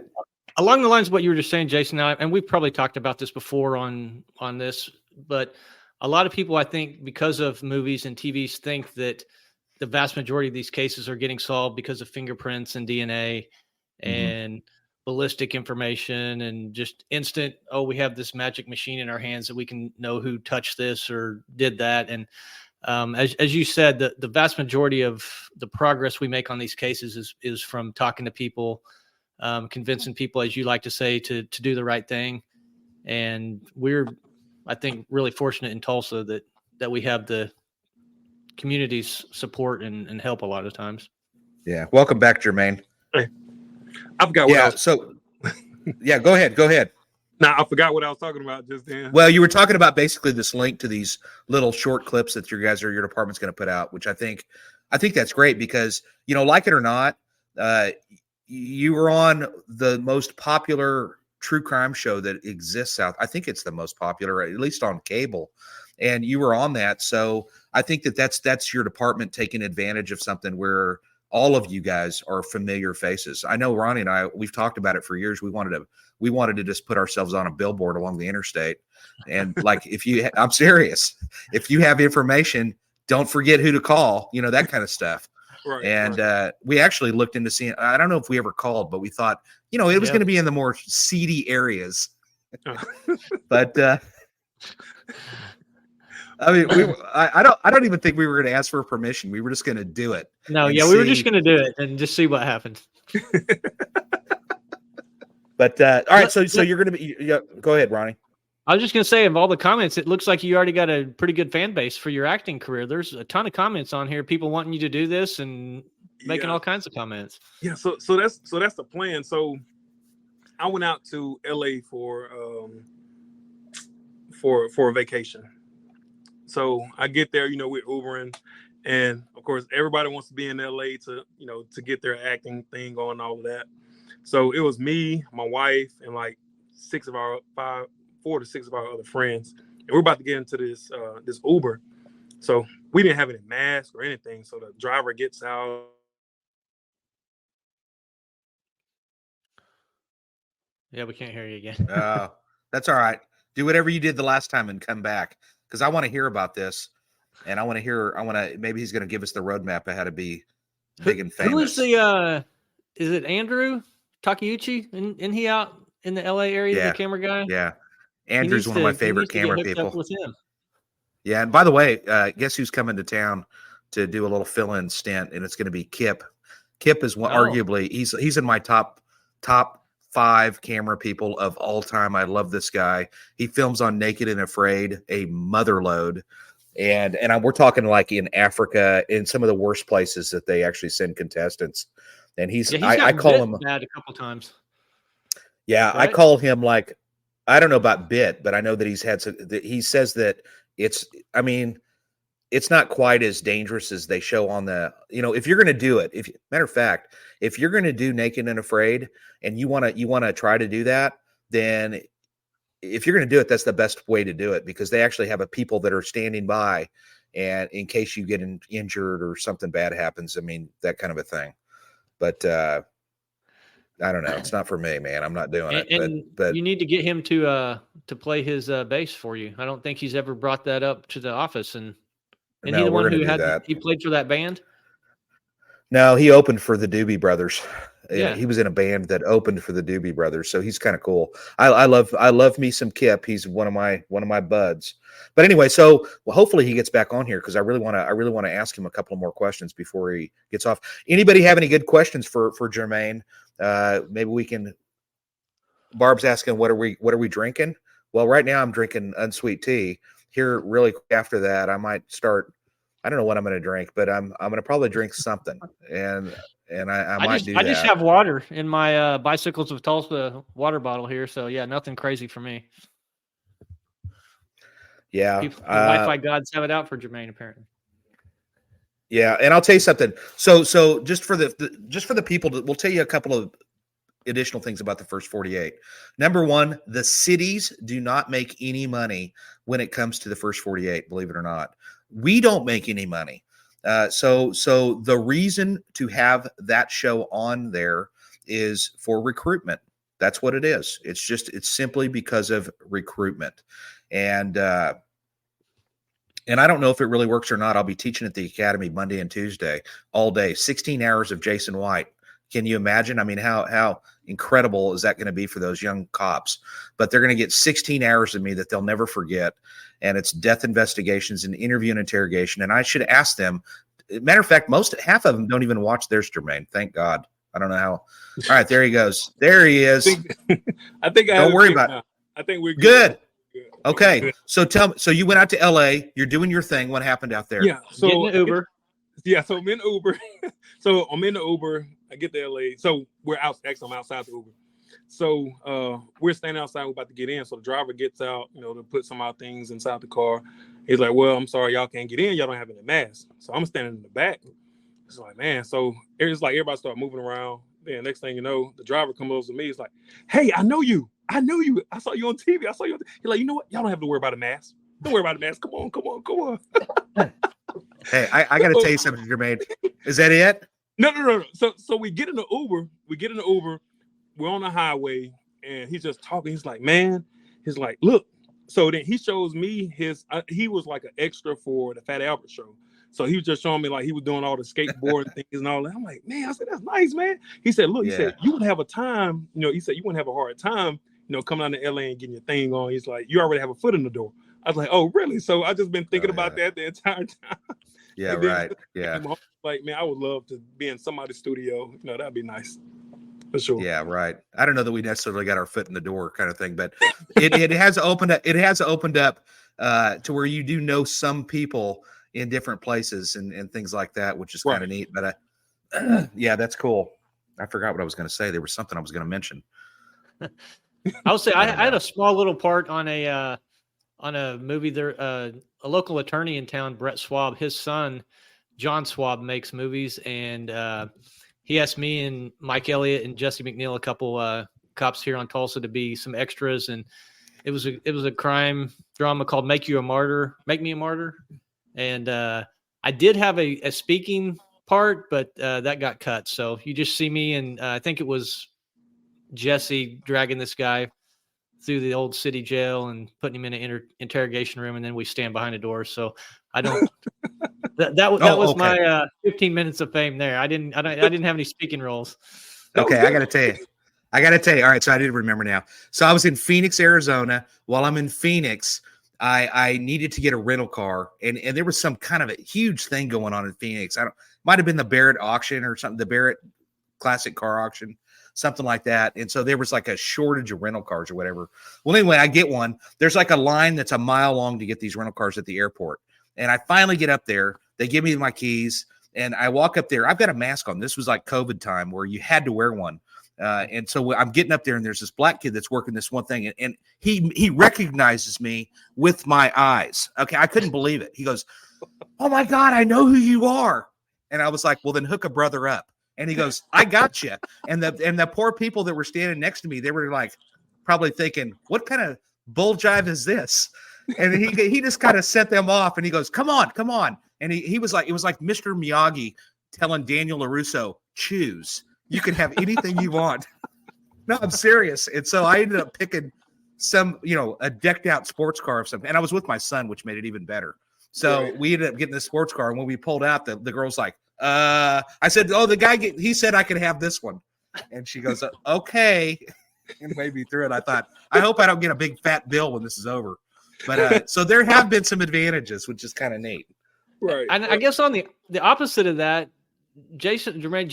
Along the lines of what you were just saying, Jason, and we've probably talked about this before on this, but a lot of people, I think, because of movies and TVs, think that the vast majority of these cases are getting solved because of fingerprints and DNA and ballistic information and just instant, we have this magic machine in our hands that we can know who touched this or did that. And as you said, the vast majority of the progress we make on these cases is from talking to people, convincing people, as you like to say, to do the right thing. And we're, I think, really fortunate in Tulsa that we have the community's support and help a lot of times. Yeah. Welcome back, Jermaine. Hey, I forgot what else. So yeah, go ahead. Nah, I forgot what I was talking about just then. Well, you were talking about basically this link to these little short clips that your department's going to put out, which I think that's great because, like it or not, you were on the most popular true crime show that exists out. I think it's the most popular, at least on cable, and you were on that. So I think that's your department taking advantage of something where all of you guys are familiar faces. I know Ronnie and I, we've talked about it for years. We wanted to just put ourselves on a billboard along the interstate. And like, I'm serious, if you have information, don't forget who to call, that kind of stuff. Right. And we actually looked into seeing, I don't know if we ever called, but we thought, it was going to be in the more seedy areas. But I mean, I don't even think we were going to ask for permission. We were just going to do it. No, we were just going to do it and just see what happened. But all right, so you're going to be. Yeah, go ahead, Ronnie. I was just going to say, of all the comments, it looks like you already got a pretty good fan base for your acting career. There's a ton of comments on here, people wanting you to do this and making all kinds of comments. Yeah, so that's the plan. So I went out to LA for a vacation. So I get there, we're Ubering, and of course everybody wants to be in LA to get their acting thing going, all of that. So it was me, my wife, and like 4 to 6 of our other friends, and we're about to get into this Uber. So we didn't have any mask or anything. So the driver gets out. Yeah, we can't hear you again. That's all right. Do whatever you did the last time and come back, because I want to hear about this, and maybe he's going to give us the roadmap of how to be big and famous. Who is is it Andrew Takeuchi? Isn't he out in the LA area, the camera guy? Yeah. Andrew's one of my favorite camera people. With him. Yeah, and by the way, guess who's coming to town to do a little fill-in stint, and it's going to be Kip. Kip is arguably he's in my top 5 camera people of all time. I love this guy. He films on Naked and Afraid, a mother load, and we're talking like in Africa, in some of the worst places that they actually send contestants. And I call him bad a couple times. Yeah, right? I call him like, I don't know about bit, but I know that he says that it's not quite as dangerous as they show on the, if you're going to do it, matter of fact, if you're going to do Naked and Afraid and you want to try to do that, then if you're going to do it, that's the best way to do it, because they actually have people that are standing by, and in case you get injured or something bad happens, that kind of a thing. But, I don't know. It's not for me, man. I'm not doing it. But you need to get him to play his bass for you. I don't think he's ever brought that up to the office. And no, he the one who he played for that band? No, he opened for the Doobie Brothers. Yeah. He was in a band that opened for the Doobie Brothers, so he's kind of cool. I love me some Kip. He's one of my buds. But anyway, so hopefully he gets back on here, because I really want to ask him a couple more questions before he gets off. Anybody have any good questions for Jermaine? Maybe we can. Barb's asking, what are we drinking? Well, right now I'm drinking unsweet tea. Here, really quick after that, I might start. I don't know what I'm going to drink, but I'm going to probably drink something, and I might do that. I just have water in my Bicycles of Tulsa water bottle here, so yeah, nothing crazy for me. Yeah, Wi-Fi gods have it out for Jermaine, apparently. Yeah, and I'll tell you something. So just for the people, we'll tell you a couple of additional things about the first 48. Number one, the cities do not make any money when it comes to the first 48. Believe it or not, we don't make any money. So the reason to have that show on there is for recruitment. That's what it is. It's simply because of recruitment. And I don't know if it really works or not. I'll be teaching at the Academy Monday and Tuesday all day, 16 hours of Jason White. Can you imagine? I mean, how incredible is that going to be for those young cops? But they're going to get 16 hours of me that they'll never forget. And it's death investigations and interview and interrogation. And I should ask them. Matter of fact, half of them don't even watch theirs, Jermaine. Thank God. I don't know how. All right, there he goes. There he is. I think don't worry about it. I think we're good. Okay, so tell me. So you went out to LA. You're doing your thing. What happened out there? Yeah, so getting an Uber. So I'm in Uber. So I'm in the Uber. I get to LA. So we're out. Actually, I'm outside the Uber. So we're standing outside. We're about to get in. So the driver gets out, to put some of our things inside the car. He's like, "Well, I'm sorry, y'all can't get in. Y'all don't have any masks." So I'm standing in the back. It's like, man. So it's like everybody start moving around. Then next thing you know, the driver comes over to me. He's like, "Hey, I know you. I saw you on TV. He's like, you know what? Y'all don't have to worry about a mask. Don't worry about a mask. Come on. Hey, I got to tell you something, Jermaine. Is that it? No. So we get in the Uber. We're on the highway, and he's just talking. He's like, man, he's like, look. So then he shows me he was like an extra for the Fat Albert show. So he was just showing me like he was doing all the skateboard things and all that. I'm like, man, I said, that's nice, man. He said, look, he said, you would have a time, he said, you wouldn't have a hard time, coming out to LA and getting your thing on. He's like, you already have a foot in the door. I was like, oh, really? So I just been thinking about that the entire time. Yeah, right. Yeah. Like, man, I would love to be in somebody's studio. That'd be nice. For sure. Yeah, right. I don't know that we necessarily got our foot in the door kind of thing, but it has opened up. It has opened up to where you do know some people in different places and things like that, which is kind of neat. But yeah, that's cool. I forgot what I was going to say. There was something I was going to mention. I'll say I had a small little part on a movie there. A local attorney in town, Brett Schwab, his son, John Schwab, makes movies, and he asked me and Mike Elliott and Jesse McNeil, a couple cops here on Tulsa, to be some extras, and it was a crime drama called Make Me a Martyr. And I did have a speaking part, but that got cut. So you just see me, and I think it was Jesse dragging this guy through the old city jail and putting him in an interrogation room, and then we stand behind the door. So I don't. that was okay. My 15 minutes of fame there. I didn't have any speaking roles. Okay, I got to tell you. All right, so I did remember now. So I was in Phoenix, Arizona. While I'm in Phoenix, I needed to get a rental car, and there was some kind of a huge thing going on in Phoenix. Might have been the Barrett auction or something, the Barrett Classic Car Auction, something like that. And so there was like a shortage of rental cars or whatever. Well, anyway, I get one. There's like a line that's a mile long to get these rental cars at the airport. And I finally get up there. They give me my keys, and I walk up there. I've got a mask on. This was like COVID time where you had to wear one. And so I'm getting up there, and there's this black kid that's working this one thing, and he recognizes me with my eyes. Okay, I couldn't believe it. He goes, "Oh my God, I know who you are." And I was like, "Well, then hook a brother up." And he goes, "I got you." And the poor people that were standing next to me, they were like, probably thinking, "What kind of bull jive is this?" And he just kind of set them off, and he goes, "Come on." And he was like, it was like Mr. Miyagi telling Daniel LaRusso, "Choose. You can have anything you want." No, I'm serious. And so I ended up picking some, a decked out sports car or something. And I was with my son, which made it even better. So we ended up getting the sports car. And when we pulled out, the girl's like, I said, "Oh, the guy, he said I could have this one." And she goes, "Okay." And waved me through it. I thought, I hope I don't get a big fat bill when this is over. But so there have been some advantages, which is kind of neat. Right. And I guess on the opposite of that, Jermaine,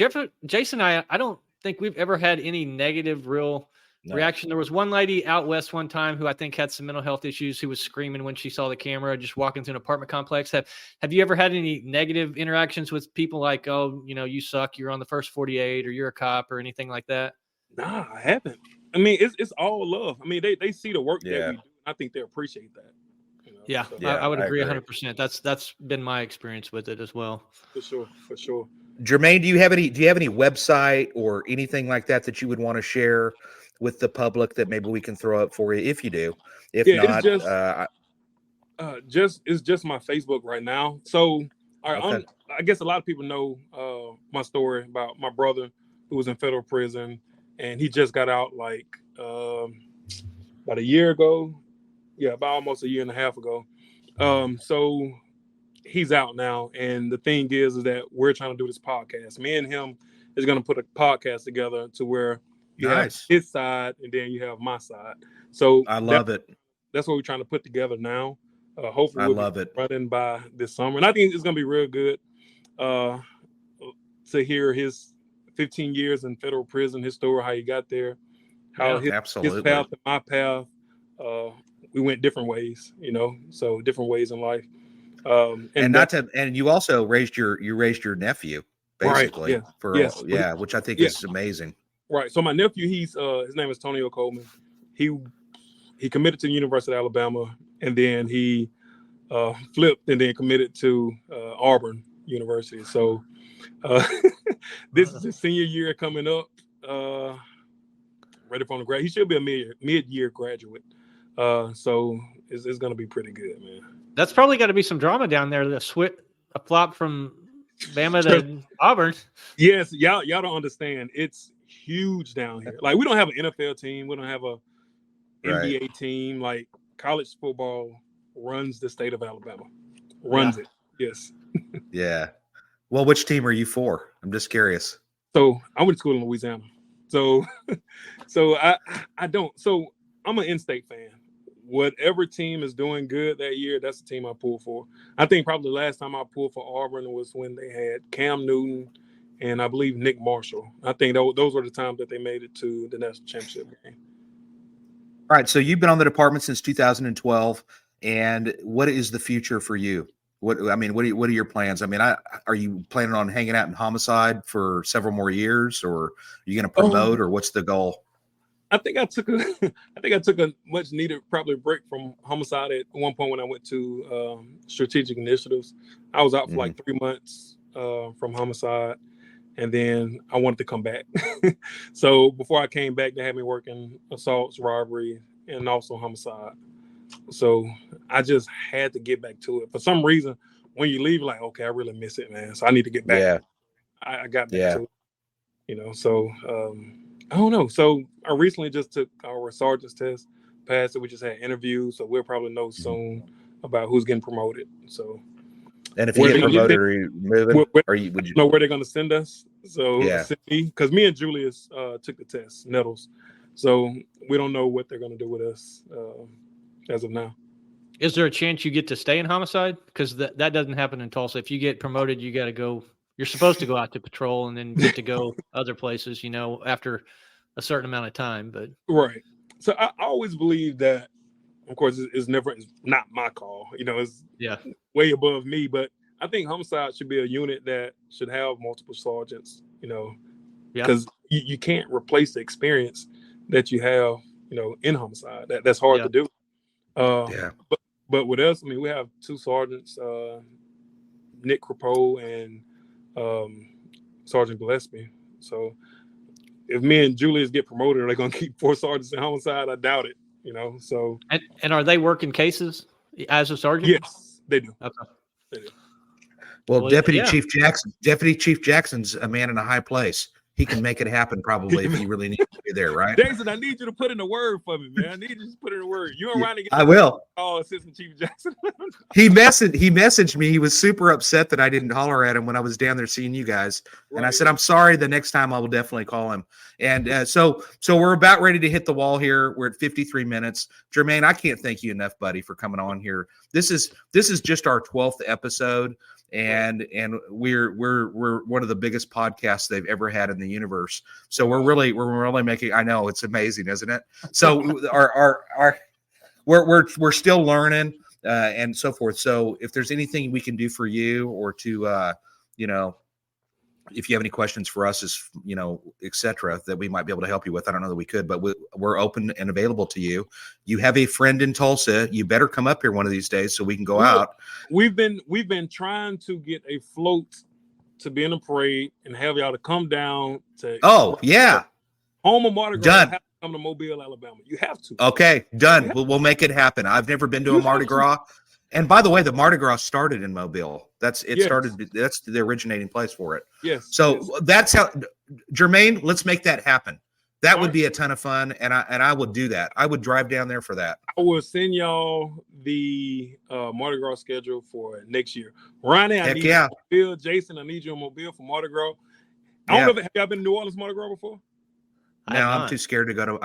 Jason and I don't think we've ever had any negative reaction. There was one lady out west one time who I think had some mental health issues, who was screaming when she saw the camera just walking through an apartment complex. Have you ever had any negative interactions with people like, "Oh, you suck, you're on the first 48, or you're a cop," or anything like that? Nah, I haven't. I mean, it's all love. I mean, they see the work that we do. I think they appreciate that. Yeah, so. I would agree 100%. That's been my experience with it as well. For sure. Jermaine, do you have any website or anything like that you would want to share with the public that maybe we can throw up for you, if you do? If not, it's just my Facebook right now. So I guess a lot of people know my story about my brother who was in federal prison, and he just got out like about a year ago. Yeah, about almost a year and a half ago. So he's out now, and the thing is that we're trying to do this podcast. Me and him is going to put a podcast together to where you have his side and then you have my side. So I love it. That's what we're trying to put together now. Hopefully, we'll be running by this summer, and I think it's going to be real good to hear his 15 years in federal prison, his story, how he got there, how his path and my path. We went different ways, so different ways in life. And you also raised your nephew basically, right? Which I think is amazing. Right. So my nephew, his name is Tonio Coleman. He committed to the University of Alabama, and then he flipped and then committed to Auburn University. So this is his senior year coming up. Ready for the grad. He should be a mid-year graduate. So it's going to be pretty good, man. That's probably got to be some drama down there. A flop from Bama to Auburn. Yes, y'all don't understand. It's huge down here. Like, we don't have an NFL team. We don't have a NBA team. Like, college football runs the state of Alabama. Runs it. Yes. Yeah. Well, which team are you for? I'm just curious. So I went to school in Louisiana. So I don't. So I'm an in-state fan. Whatever team is doing good that year, that's the team I pull for. I think probably the last time I pulled for Auburn was when they had Cam Newton and I believe Nick Marshall. I think those were the times that they made it to the national championship game. All right. So you've been on the department since 2012. And what is the future for you? What are your plans? I mean, are you planning on hanging out in homicide for several more years, or are you going to promote, or what's the goal? I think I took a much needed probably break from homicide at one point when I went to strategic initiatives. I was out for like 3 months from homicide, and then I wanted to come back. So before I came back, they had me working assaults, robbery, and also homicide. So I just had to get back to it. For some reason, when you leave, like, okay, I really miss it, man. So I need to get back. Yeah. I got back to it. You know, so I don't know. So I recently just took our sergeant's test, passed it. We just had interviews, so we'll probably know soon about who's getting promoted. So, and if you get promoted, are you moving? Would you know where they're going to send us? So, yeah, because me and Julius took the test, Nettles. So we don't know what they're going to do with us as of now. Is there a chance you get to stay in homicide? Because that doesn't happen in Tulsa. If you get promoted, you got to go. You're supposed to go out to patrol and then get to go other places, you know, after a certain amount of time. But right. So I always believe that, of course, it's not my call. You know, it's way above me. But I think homicide should be a unit that should have multiple sergeants. You know, because you can't replace the experience that you have, you know, in homicide. That's hard to do. But with us, I mean, we have 2 sergeants, Nick Crapo and Sergeant Gillespie. So if me and Julius get promoted, are they going to keep 4 sergeants in homicide? I doubt it. You know, so and are they working cases as a sergeant? Yes, they do. Okay. They do. Well, Deputy Chief Jackson's a man in a high place. He can make it happen probably if he really needs to be there, right? Jason, I need you to put in a word for me, man. I need you to put in a word. You and Ronnie get I will. Oh, Assistant Chief Jackson. He messaged me. He was super upset that I didn't holler at him when I was down there seeing you guys. Right. And I said, I'm sorry. The next time I will definitely call him. And so we're about ready to hit the wall here. We're at 53 minutes. Jermaine, I can't thank you enough, buddy, for coming on here. This is just our 12th episode. And we're one of the biggest podcasts they've ever had in the universe. So we're really making. I know, it's amazing, isn't it? So we're still learning and so forth. So if there's anything we can do for you, or to you know, if you have any questions for us, as you know, etc., that we might be able to help you with. I don't know that we could, but we're open and available to you. You have a friend in Tulsa. You better come up here one of these days so we can go out. We've been trying to get a float to be in a parade and have y'all to come down to. Oh yeah, home of Mardi Gras. Done. Have to come to Mobile, Alabama. You have to. Okay, done. We'll make it happen. I've never been to a Mardi Gras. And by the way, the Mardi Gras started in Mobile. Started. That's the originating place for it. Yes. So that's how, Jermaine. Let's make that happen. That would be a ton of fun, and I would do that. I would drive down there for that. I will send y'all the Mardi Gras schedule for next year. Ronnie, I need you in Mobile. Jason, I need you in Mobile for Mardi Gras. I don't know if y'all been to New Orleans Mardi Gras before. No, I'm too scared to go to.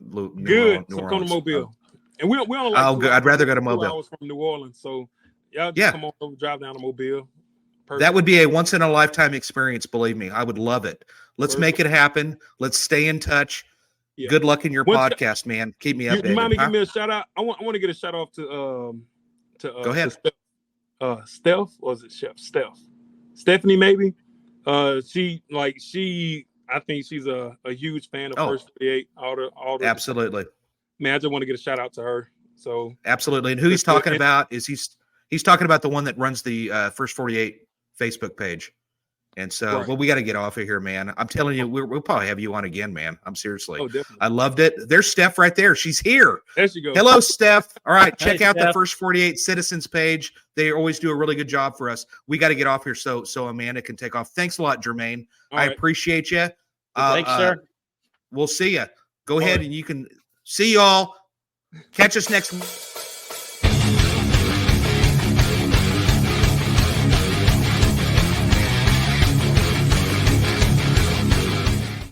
New Good. Orleans. So come to Mobile. And we don't like. I'd rather go to Mobile. 2 hours from New Orleans, so y'all just come on over, drive down to Mobile. Perfect. That would be a once in a lifetime experience. Believe me, I would love it. Let's make it happen. Let's stay in touch. Yeah. Good luck in your podcast, man. Keep me updated. You mind me giving me a shout out? I want to get a shout out to go ahead. Steph, or is it Chef Steph? Stephanie, maybe. She I think she's a huge fan of First 38. All the absolutely. Man, I just want to get a shout out to her. So absolutely. And who he's talking about is he's talking about the one that runs the First 48 Facebook page. And so, Right. well, we got to get off of here, man. I'm telling you, we'll probably have you on again, man. I'm seriously. Oh, definitely. I loved it. There's Steph right there. She's here. There she goes. Hello, Steph. All right, check Hey, out the Steph. First 48 Citizens page. They always do a really good job for us. We got to get off here so Amanda can take off. Thanks a lot, Jermaine. All I right. appreciate you. Thanks, sir. We'll see you. Go All ahead right. and you can see y'all. Catch us next week.